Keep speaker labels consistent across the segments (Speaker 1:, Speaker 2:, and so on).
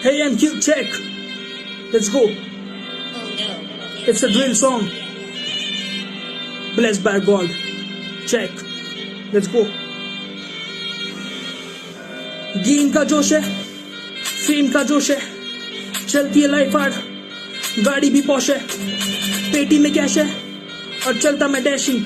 Speaker 1: Hey MQ, check. Let's go. It's a drill song. Blessed by God. Check. Let's go. Game का जोश है, fame का जोश है, चलती है लाइफ हार्ड, गाड़ी भी पॉश है, पेटी में कैश है और चलता मैं डैशिंग,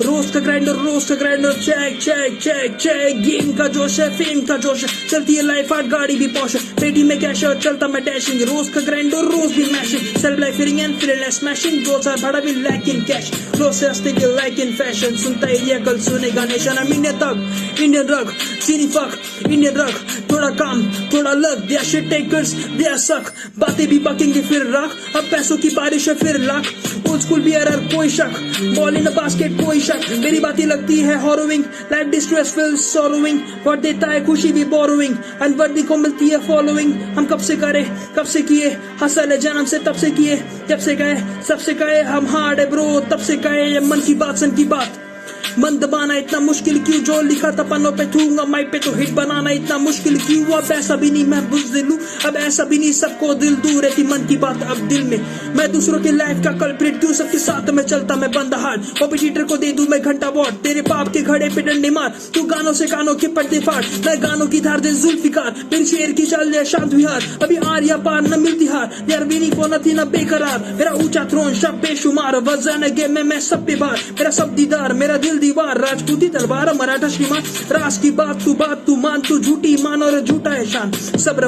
Speaker 1: रोस्ट का grinder, check check check check. Game का जोश है, फेम का जोश है, चलती है लाइफ हार्ड, गाड़ी भी पॉश है, पेटी में कैश है और चलता मैं डैशिंग, रोस्ट का ग्राइंडर, रोज भी mashing, self life firing and fearless smashing, 2 साल भाड़ा भी लैक इन कैश, लो से हंसते के लाइक इन फैशन, सुनता एरिया कल सुनेगा नेशन, हम इंडियन तक, इंडियन रग, सीनी फक, इंडियन रग, थोड़ा काम, थोड़ा लग, they are shit takers, they are suck, बातें भी बकेंगे फिर रख, अब पैसों की बारिश है फिर लाख, ओल्ड स्कूल भी एरर कोई शक, बॉल इन बास्केट कोई शक, मेरी बातें लगती है हॉरोइंग, लाइफ डिस्ट्रेस फील सॉरोइंग, वर्ड देता है खुशी भी बोरोइंग, अनवर्दी को मिलती है फॉलोइंग, हम कब से करे, कब से किए, हसल है जन्म से तब से किए, जब से गए, सबसे कहे हम हार्ड है ब्रो, तब से कहे ये मन की बात, सन की बात, मन दबाना इतना मुश्किल क्यों, जो लिखा था पन्नों पे थूंगा माइक पे, तो हिट बनाना इतना मुश्किल क्यों, अब ऐसा भी नहीं मैं बुज़दिल हूं, अब ऐसा भी नहीं सबको दिल दूर रहती मन की बात अब दिल में, मैं दूसरों के लाइफ का कल्प्रिट क्यों, सबके साथ में चलता मैं बंदा हार्ड, कॉम्पिटिटर को दे दूं मैं घंटा वॉट, तेरे बाप के घड़े पे डंडे मार, तू गानों से कानों के पर्दे फाड़, मैं गानों की धार दे जुल्फिकार, मेरी शेर की चाल दे शांत विहार, अभी आर या पार न मिलती हार, यार वीनी को न थी न बेकरार, मेरा ऊंचा थ्रोन शब बेशुमार, वजन गेम में मैं सब पे बार, मेरा सब दीदार, मेरा दिल दीवार, राजपूती तलवार, मराठा श्रीमान, राज की बात तू मान, तू झूठी मान और झूठा है शान, सब्र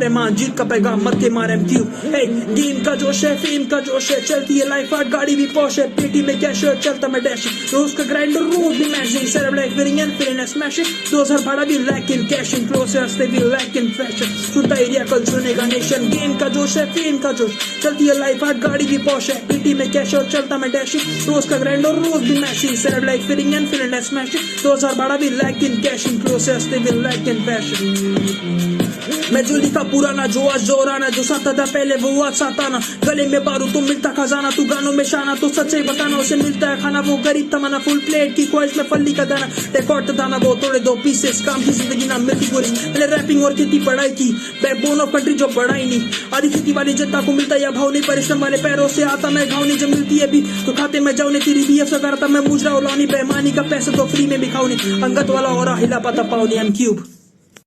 Speaker 1: मान, जीत का पैगाम मत के मार MQ, हे गेम का जोश है, फेम का जोश है, चलती है लाइफ हार्ड, गाड़ी भी पॉश है, पेटी में कैश है, चलता मैं डैश, रोज का ग्राइंडर, रोज भी mashing, self life firing and fearless smashing, 2000 भाड़ा भी lack in cash, in clothes से भी लैक इन फैशन, सुनता एरिया कल सुनेगा नेशन, गेम का जोश है, फेम का जोश, चलती है लाइफ हार्ड, गाड़ी भी पॉश है, पेटी में कैश और चलता मैं डैशिंग, रोज का ग्राइंडर, रोज भी mashing, self life firing and fearless smashing, 2000 भाड़ा भी lack in cash, in clothes से भी लैक इन फैशन, मैं जो लिखा पुराना, जो आज जोराना, जो साथा था पहले वो आज साताना, गले में बारूद तो मिलता खजाना, तू गानों में शाना, तो सच्चाई बताना उसे मिलता है खाना, वो गरीब तमन्ना, फुल प्लेट की ख्वाहिश में फली का दाना, रिकॉर्ड था ना वो तोड़े 2 पीसेस, काम की जिंदगी ना मिलती पूरी, मैंने रैपिंग और खेती पढ़ाई की, बैकबोन ऑफ कंट्री जो बढ़ाई नहीं, आधी खेती वाली जनता को मिलता या भाव नहीं, परिश्रम वाले पैरों से आता मैं घाव नहीं, जब मिलती है भी तो खाते में जाऊँ नहीं, तेरी भी ऐसा करता मैं मुजरा उलानी, बेमानी का पैसा तो फ्री में भी खाऊ नहीं, अंगत वाला और हिला पाता पाओ नहीं, I'm Cube।